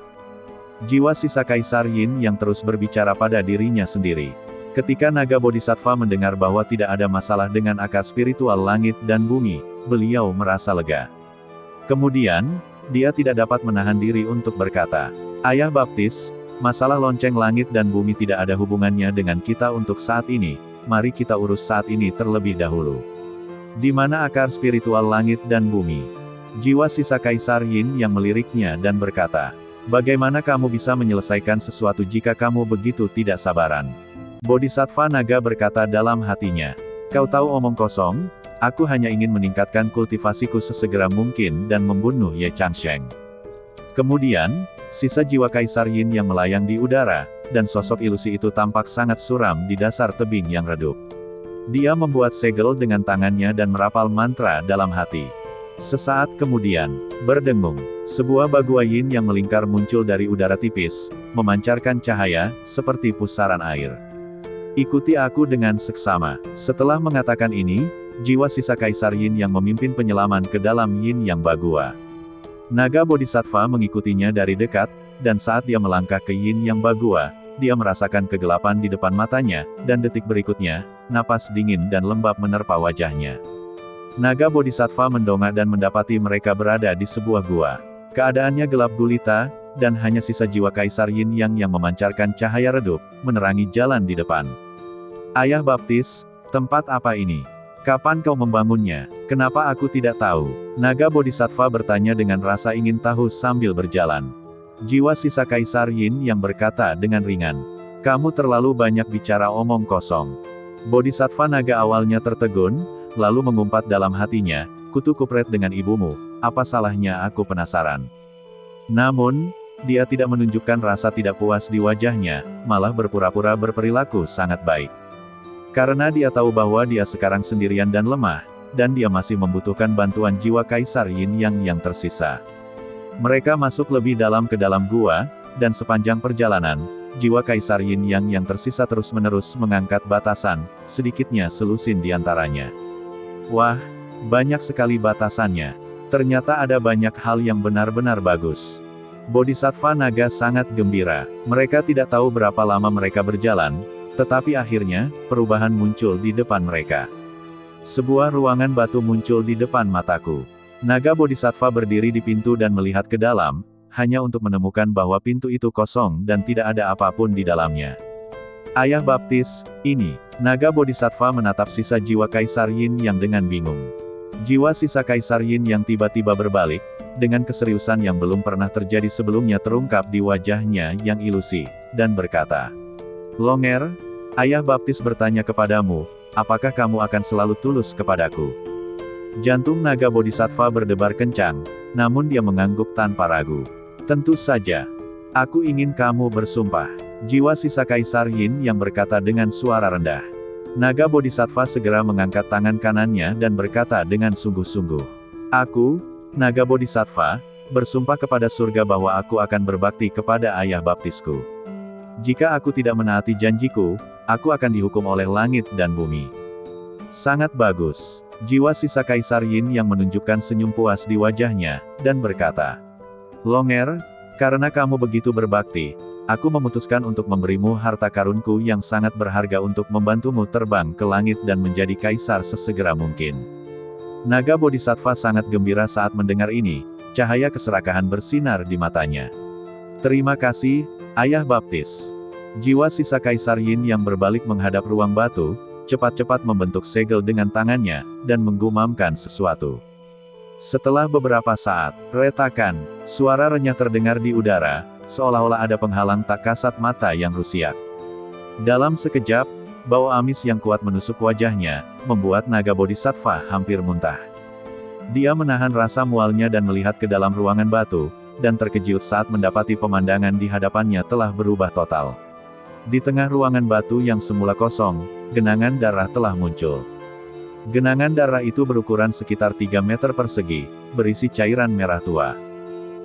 Jiwa sisa Kaisar Yin yang terus berbicara pada dirinya sendiri. Ketika naga bodhisattva mendengar bahwa tidak ada masalah dengan akar spiritual langit dan bumi, beliau merasa lega. Kemudian, dia tidak dapat menahan diri untuk berkata, "Ayah Baptis, masalah lonceng langit dan bumi tidak ada hubungannya dengan kita untuk saat ini, mari kita urus saat ini terlebih dahulu." Di mana akar spiritual langit dan bumi? Jiwa sisa Kaisar Yin yang meliriknya dan berkata, "Bagaimana kamu bisa menyelesaikan sesuatu jika kamu begitu tidak sabaran?" Bodhisattva naga berkata dalam hatinya, "Kau tahu omong kosong, aku hanya ingin meningkatkan kultivasiku sesegera mungkin dan membunuh Ye Changsheng." Kemudian, sisa jiwa Kaisar Yin yang melayang di udara, dan sosok ilusi itu tampak sangat suram di dasar tebing yang redup. Dia membuat segel dengan tangannya dan merapal mantra dalam hati. Sesaat kemudian, berdengung, sebuah bagua yin yang melingkar muncul dari udara tipis, memancarkan cahaya, seperti pusaran air. "Ikuti aku dengan seksama." Setelah mengatakan ini, jiwa sisa Kaisar Yin yang memimpin penyelaman ke dalam yin yang bagua. Naga bodhisattva mengikutinya dari dekat, dan saat dia melangkah ke yin yang bagua, dia merasakan kegelapan di depan matanya, dan detik berikutnya, napas dingin dan lembab menerpa wajahnya. Naga bodhisattva mendongak dan mendapati mereka berada di sebuah gua. Keadaannya gelap gulita, dan hanya sisa jiwa Kaisar Yin yang memancarkan cahaya redup, menerangi jalan di depan. "Ayah Baptis, tempat apa ini? Kapan kau membangunnya? Kenapa aku tidak tahu?" Naga bodhisattva bertanya dengan rasa ingin tahu sambil berjalan. Jiwa sisa Kaisar Yin yang berkata dengan ringan, "Kamu terlalu banyak bicara omong kosong." Bodhisattva naga awalnya tertegun, lalu mengumpat dalam hatinya, "Kutu kupret dengan ibumu, apa salahnya aku penasaran?" Namun, dia tidak menunjukkan rasa tidak puas di wajahnya, malah berpura-pura berperilaku sangat baik. Karena dia tahu bahwa dia sekarang sendirian dan lemah, dan dia masih membutuhkan bantuan jiwa Kaisar Yin yang tersisa. Mereka masuk lebih dalam ke dalam gua, dan sepanjang perjalanan, jiwa Kaisar Yin yang tersisa terus-menerus mengangkat batasan, sedikitnya selusin di antaranya. Wah, banyak sekali batasannya. Ternyata ada banyak hal yang benar-benar bagus. Bodhisattva naga sangat gembira. Mereka tidak tahu berapa lama mereka berjalan, tetapi akhirnya, perubahan muncul di depan mereka. Sebuah ruangan batu muncul di depan mataku. Naga bodhisattva berdiri di pintu dan melihat ke dalam, hanya untuk menemukan bahwa pintu itu kosong dan tidak ada apapun di dalamnya. "Ayah Baptis, ini." Naga bodhisattva menatap sisa jiwa Kaisar Yin yang dengan bingung. Jiwa sisa Kaisar Yin yang tiba-tiba berbalik, dengan keseriusan yang belum pernah terjadi sebelumnya terungkap di wajahnya yang ilusi, dan berkata, "Longer, Ayah Baptis bertanya kepadamu, apakah kamu akan selalu tulus kepadaku?" Jantung naga bodhisattva berdebar kencang, namun dia mengangguk tanpa ragu. "Tentu saja. Aku ingin kamu bersumpah." Jiwa sisa Kaisar Yin yang berkata dengan suara rendah. Naga bodhisattva segera mengangkat tangan kanannya dan berkata dengan sungguh-sungguh. "Aku, naga bodhisattva, bersumpah kepada surga bahwa aku akan berbakti kepada ayah baptisku. Jika aku tidak menaati janjiku, aku akan dihukum oleh langit dan bumi." "Sangat bagus." Jiwa sisa Kaisar Yin yang menunjukkan senyum puas di wajahnya, dan berkata, "Longer, karena kamu begitu berbakti, aku memutuskan untuk memberimu harta karunku yang sangat berharga untuk membantumu terbang ke langit dan menjadi kaisar sesegera mungkin." Naga bodhisattva sangat gembira saat mendengar ini, cahaya keserakahan bersinar di matanya. "Terima kasih, Ayah Baptis." Jiwa sisa Kaisar Yin yang berbalik menghadap ruang batu, cepat-cepat membentuk segel dengan tangannya, dan menggumamkan sesuatu. Setelah beberapa saat, retakan, suara renyah terdengar di udara, seolah-olah ada penghalang tak kasat mata yang rusiak. Dalam sekejap, bau amis yang kuat menusuk wajahnya, membuat naga bodhisattva hampir muntah. Dia menahan rasa mualnya dan melihat ke dalam ruangan batu, dan terkejut saat mendapati pemandangan di hadapannya telah berubah total. Di tengah ruangan batu yang semula kosong, genangan darah telah muncul. Genangan darah itu berukuran sekitar 3 meter persegi, berisi cairan merah tua.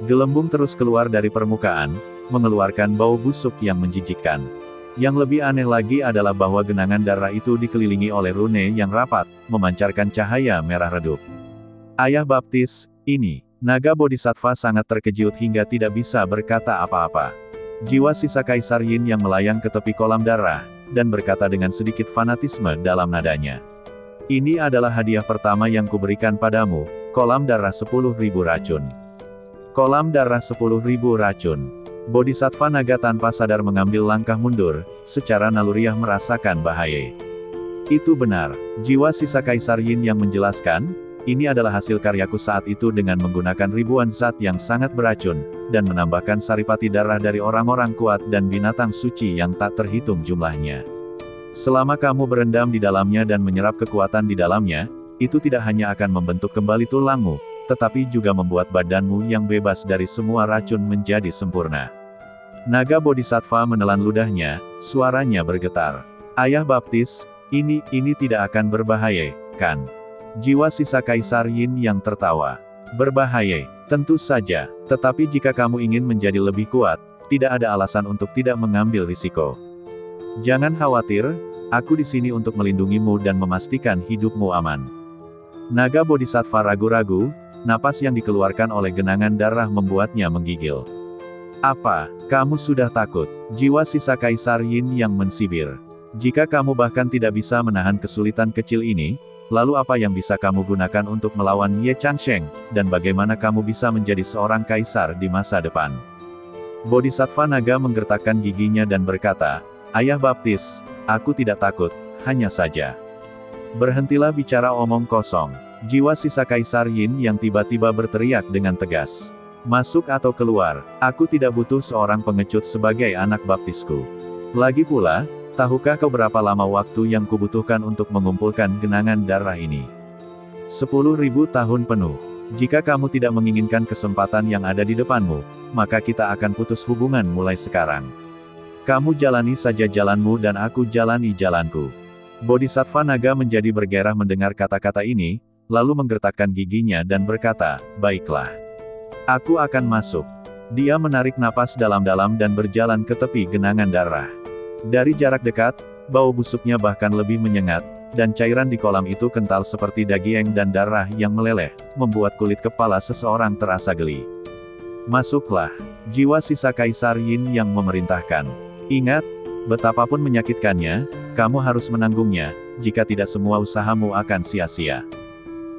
Gelembung terus keluar dari permukaan, mengeluarkan bau busuk yang menjijikkan. Yang lebih aneh lagi adalah bahwa genangan darah itu dikelilingi oleh rune yang rapat, memancarkan cahaya merah redup. Ayah Baptis, ini. Naga Bodhisattva sangat terkejut hingga tidak bisa berkata apa-apa. Jiwa sisa Kaisar Yin yang melayang ke tepi kolam darah, dan berkata dengan sedikit fanatisme dalam nadanya. Ini adalah hadiah pertama yang kuberikan padamu, kolam darah 10.000 racun. Kolam darah 10.000 racun. Bodhisattva naga tanpa sadar mengambil langkah mundur, secara naluriah merasakan bahaya. Itu benar, jiwa sisa Kaisar Yin yang menjelaskan, ini adalah hasil karyaku saat itu dengan menggunakan ribuan zat yang sangat beracun, dan menambahkan saripati darah dari orang-orang kuat dan binatang suci yang tak terhitung jumlahnya. Selama kamu berendam di dalamnya dan menyerap kekuatan di dalamnya, itu tidak hanya akan membentuk kembali tulangmu, tetapi juga membuat badanmu yang bebas dari semua racun menjadi sempurna. Naga Bodhisattva menelan ludahnya, suaranya bergetar. Ayah Baptis, ini tidak akan berbahaya, kan? Jiwa sisa Kaisar Yin yang tertawa. Berbahaya, tentu saja, tetapi jika kamu ingin menjadi lebih kuat, tidak ada alasan untuk tidak mengambil risiko. Jangan khawatir, aku di sini untuk melindungimu dan memastikan hidupmu aman. Naga Bodhisattva ragu-ragu, napas yang dikeluarkan oleh genangan darah membuatnya menggigil. Apa, kamu sudah takut? Jiwa sisa Kaisar Yin yang mensibir. Jika kamu bahkan tidak bisa menahan kesulitan kecil ini, lalu apa yang bisa kamu gunakan untuk melawan Ye Changsheng, dan bagaimana kamu bisa menjadi seorang kaisar di masa depan? Bodhisattva naga menggertakkan giginya dan berkata, Ayah Baptis, aku tidak takut, hanya saja. Berhentilah bicara omong kosong. Jiwa sisa Kaisar Yin yang tiba-tiba berteriak dengan tegas. Masuk atau keluar, aku tidak butuh seorang pengecut sebagai anak baptisku. Lagi pula, tahukah kau berapa lama waktu yang kubutuhkan untuk mengumpulkan genangan darah ini? 10.000 tahun penuh. Jika kamu tidak menginginkan kesempatan yang ada di depanmu, maka kita akan putus hubungan mulai sekarang. Kamu jalani saja jalanmu dan aku jalani jalanku. Bodhisattva naga menjadi bergairah mendengar kata-kata ini, lalu menggertakkan giginya dan berkata, baiklah. Aku akan masuk. Dia menarik napas dalam-dalam dan berjalan ke tepi genangan darah. Dari jarak dekat, bau busuknya bahkan lebih menyengat, dan cairan di kolam itu kental seperti daging dan darah yang meleleh, membuat kulit kepala seseorang terasa geli. Masuklah, jiwa sisa Kaisar Yin yang memerintahkan. Ingat, betapapun menyakitkannya, kamu harus menanggungnya, jika tidak semua usahamu akan sia-sia.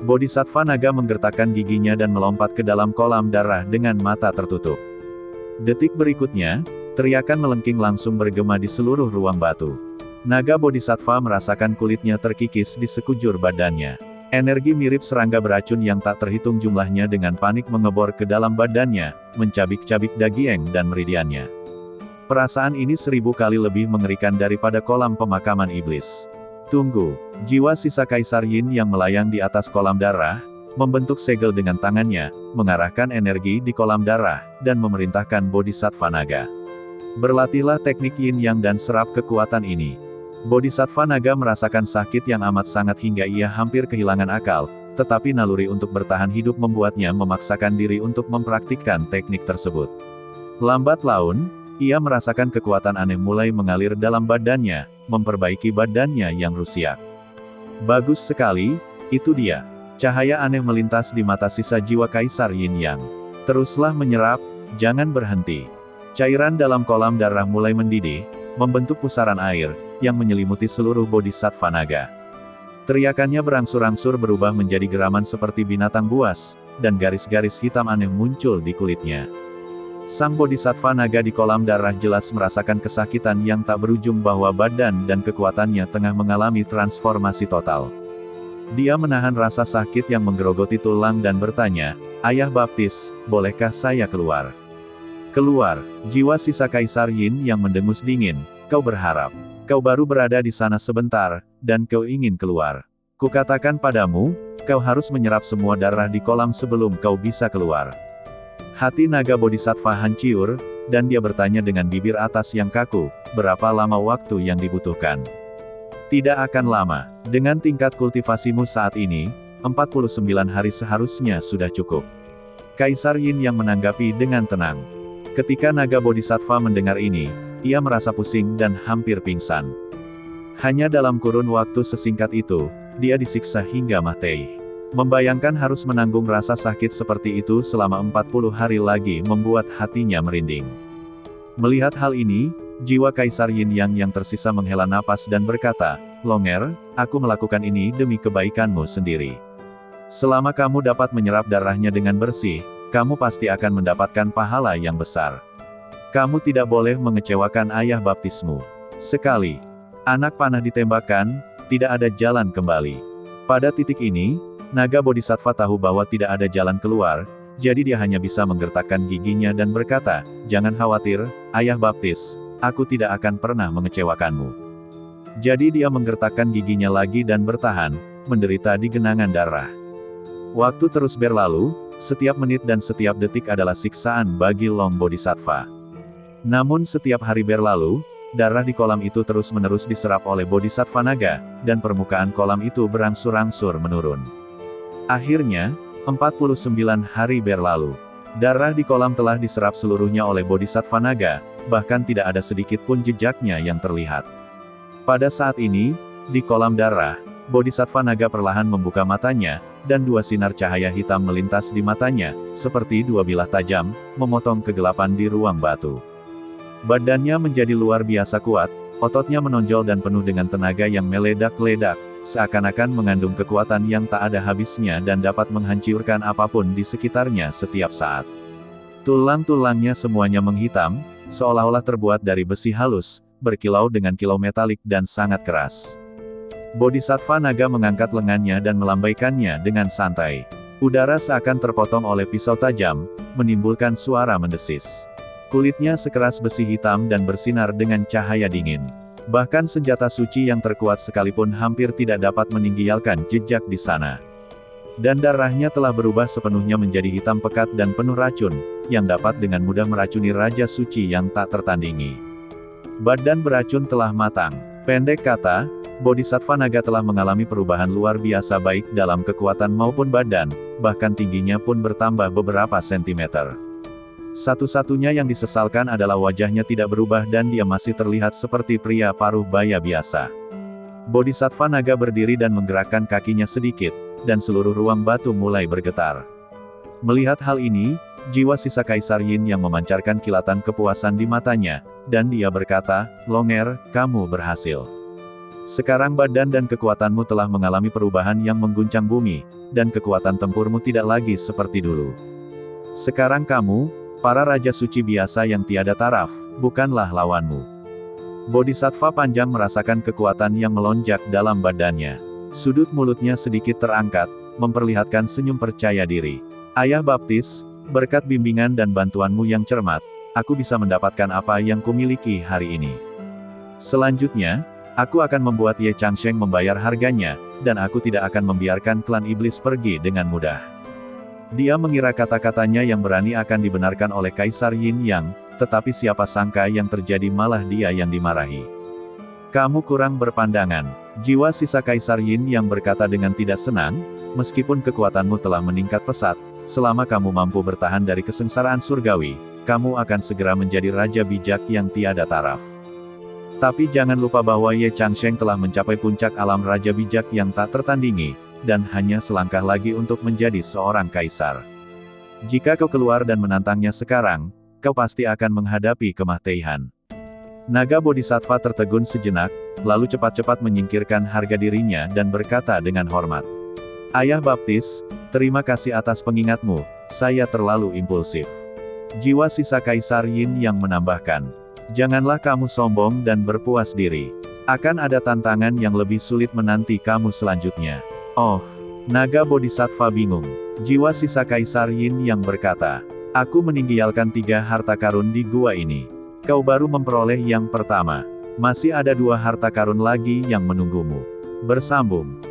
Bodhisattva naga menggertakkan giginya dan melompat ke dalam kolam darah dengan mata tertutup. Detik berikutnya, teriakan melengking langsung bergema di seluruh ruang batu. Naga Bodhisattva merasakan kulitnya terkikis di sekujur badannya. Energi mirip serangga beracun yang tak terhitung jumlahnya dengan panik mengebor ke dalam badannya, mencabik-cabik daging dan meridiannya. Perasaan ini 1000 kali lebih mengerikan daripada kolam pemakaman iblis. Tunggu, jiwa sisa Kaisar Yin yang melayang di atas kolam darah, membentuk segel dengan tangannya, mengarahkan energi di kolam darah, dan memerintahkan Bodhisattva naga. Berlatihlah teknik Yin Yang dan serap kekuatan ini. Bodhisattva naga merasakan sakit yang amat sangat hingga ia hampir kehilangan akal, tetapi naluri untuk bertahan hidup membuatnya memaksakan diri untuk mempraktikkan teknik tersebut. Lambat laun, ia merasakan kekuatan aneh mulai mengalir dalam badannya, memperbaiki badannya yang rusak. Bagus sekali, itu dia. Cahaya aneh melintas di mata sisa jiwa Kaisar Yin Yang. Teruslah menyerap, jangan berhenti. Cairan dalam kolam darah mulai mendidih, membentuk pusaran air, yang menyelimuti seluruh Bodhisattva naga. Teriakannya berangsur-angsur berubah menjadi geraman seperti binatang buas, dan garis-garis hitam aneh muncul di kulitnya. Sang Bodhisattva naga di kolam darah jelas merasakan kesakitan yang tak berujung bahwa badan dan kekuatannya tengah mengalami transformasi total. Dia menahan rasa sakit yang menggerogoti tulang dan bertanya, Ayah Baptis, bolehkah saya keluar? Keluar, jiwa sisa Kaisar Yin yang mendengus dingin, kau berharap. Kau baru berada di sana sebentar, dan kau ingin keluar. Kukatakan padamu, kau harus menyerap semua darah di kolam sebelum kau bisa keluar. Hati naga Bodhisattva hancur, dan dia bertanya dengan bibir atas yang kaku, berapa lama waktu yang dibutuhkan? Tidak akan lama. Dengan tingkat kultivasimu saat ini, 49 hari seharusnya sudah cukup. Kaisar Yin yang menanggapi dengan tenang. Ketika naga Bodhisattva mendengar ini, ia merasa pusing dan hampir pingsan. Hanya dalam kurun waktu sesingkat itu, dia disiksa hingga mati. Membayangkan harus menanggung rasa sakit seperti itu selama 40 hari lagi membuat hatinya merinding. Melihat hal ini, jiwa Kaisar Yin Yang yang tersisa menghela napas dan berkata, "Longer, aku melakukan ini demi kebaikanmu sendiri. Selama kamu dapat menyerap darahnya dengan bersih, kamu pasti akan mendapatkan pahala yang besar. Kamu tidak boleh mengecewakan ayah baptismu. Sekali anak panah ditembakkan, tidak ada jalan kembali." Pada titik ini, naga Bodhisattva tahu bahwa tidak ada jalan keluar, jadi dia hanya bisa menggertakkan giginya dan berkata, "Jangan khawatir, ayah baptis, aku tidak akan pernah mengecewakanmu." Jadi dia menggertakkan giginya lagi dan bertahan, menderita di genangan darah. Waktu terus berlalu, setiap menit dan setiap detik adalah siksaan bagi Long Bodhisattva. Namun setiap hari berlalu, darah di kolam itu terus-menerus diserap oleh Bodhisattva naga, dan permukaan kolam itu berangsur-angsur menurun. Akhirnya, 49 hari berlalu. Darah di kolam telah diserap seluruhnya oleh Bodhisattva naga, bahkan tidak ada sedikit pun jejaknya yang terlihat. Pada saat ini, di kolam darah, Bodhisattva naga perlahan membuka matanya, dan dua sinar cahaya hitam melintas di matanya, seperti dua bilah tajam, memotong kegelapan di ruang batu. Badannya menjadi luar biasa kuat, ototnya menonjol dan penuh dengan tenaga yang meledak-ledak, seakan-akan mengandung kekuatan yang tak ada habisnya dan dapat menghancurkan apapun di sekitarnya setiap saat. Tulang-tulangnya semuanya menghitam, seolah-olah terbuat dari besi halus, berkilau dengan kilau metalik dan sangat keras. Bodhisattva naga mengangkat lengannya dan melambaikannya dengan santai. Udara seakan terpotong oleh pisau tajam, menimbulkan suara mendesis. Kulitnya sekeras besi hitam dan bersinar dengan cahaya dingin. Bahkan senjata suci yang terkuat sekalipun hampir tidak dapat meninggalkan jejak di sana. Dan darahnya telah berubah sepenuhnya menjadi hitam pekat dan penuh racun, yang dapat dengan mudah meracuni Raja Suci yang tak tertandingi. Badan beracun telah matang. Pendek kata, Bodhisattva naga telah mengalami perubahan luar biasa baik dalam kekuatan maupun badan, bahkan tingginya pun bertambah beberapa sentimeter. Satu-satunya yang disesalkan adalah wajahnya tidak berubah dan dia masih terlihat seperti pria paruh baya biasa. Bodhisattva naga berdiri dan menggerakkan kakinya sedikit, dan seluruh ruang batu mulai bergetar. Melihat hal ini, jiwa sisa Kaisar Yin yang memancarkan kilatan kepuasan di matanya, dan dia berkata, "Longer, kamu berhasil. Sekarang badan dan kekuatanmu telah mengalami perubahan yang mengguncang bumi, dan kekuatan tempurmu tidak lagi seperti dulu. Sekarang kamu, para Raja Suci biasa yang tiada taraf, bukanlah lawanmu." Bodhisattva panjang merasakan kekuatan yang melonjak dalam badannya. Sudut mulutnya sedikit terangkat, memperlihatkan senyum percaya diri. "Ayah baptis, berkat bimbingan dan bantuanmu yang cermat, aku bisa mendapatkan apa yang kumiliki hari ini. Selanjutnya, aku akan membuat Ye Changsheng membayar harganya, dan aku tidak akan membiarkan klan iblis pergi dengan mudah." Dia mengira kata-katanya yang berani akan dibenarkan oleh Kaisar Yin Yang, tetapi siapa sangka yang terjadi malah dia yang dimarahi. "Kamu kurang berpandangan." Jiwa sisa Kaisar Yin Yang berkata dengan tidak senang, "Meskipun kekuatanmu telah meningkat pesat, selama kamu mampu bertahan dari kesengsaraan surgawi, kamu akan segera menjadi raja bijak yang tiada taraf. Tapi jangan lupa bahwa Ye Changsheng telah mencapai puncak alam raja bijak yang tak tertandingi, dan hanya selangkah lagi untuk menjadi seorang kaisar. Jika kau keluar dan menantangnya sekarang, kau pasti akan menghadapi kematian." Naga Bodhisattva tertegun sejenak, lalu cepat-cepat menyingkirkan harga dirinya dan berkata dengan hormat, "Ayah baptis, terima kasih atas pengingatmu, saya terlalu impulsif." Jiwa sisa Kaisar Yin yang menambahkan, "Janganlah kamu sombong dan berpuas diri. Akan ada tantangan yang lebih sulit menanti kamu selanjutnya." "Oh." Naga Bodhisattva bingung. Jiwa sisa Kaisar Yin yang berkata, "Aku meninggalkan 3 harta karun di gua ini. Kau baru memperoleh yang pertama. Masih ada 2 harta karun lagi yang menunggumu." Bersambung.